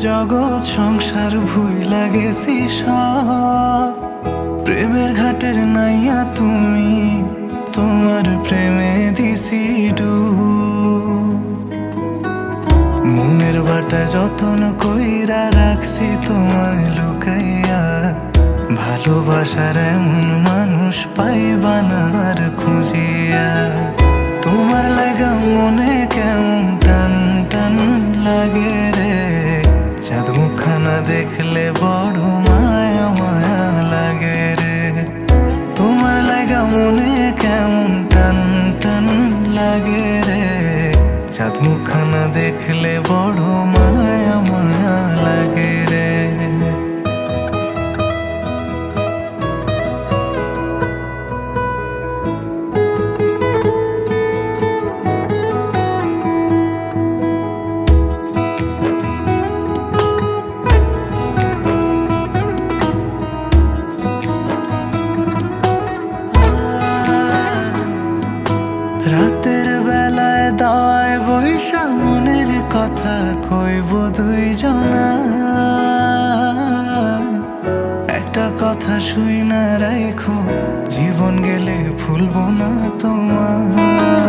জগৎ সংসার ভুইলা গেছি সব। প্রেমের ঘাটের নাইয়া তুমি, তোমার প্রেমে দিছি ডুব। মনের বাটা যতন কইরা রাখছি তোমায় লুকাইয়া, ভালোবাসার এমন মানুষ পাইবা না আর খুঁজিয়া। তোমার লাগা মনে কেমন টান টান লাগে রে, চাঁদ মুখখানা দেখলে বড় মায়া মায়া লাগে রে। তোমার লাগা মনে কেমন টান টান লাগে রে, চাঁদ মুখখানা দেখলে বড় মায়া মায়া লাগে রে। রাতের বেলায় দাওয়ায় বৈশা মনের কথা কইব দুইজনা। একটা কথা শুই না রাখো, জীবন গেলে ভুলবো না তোমার।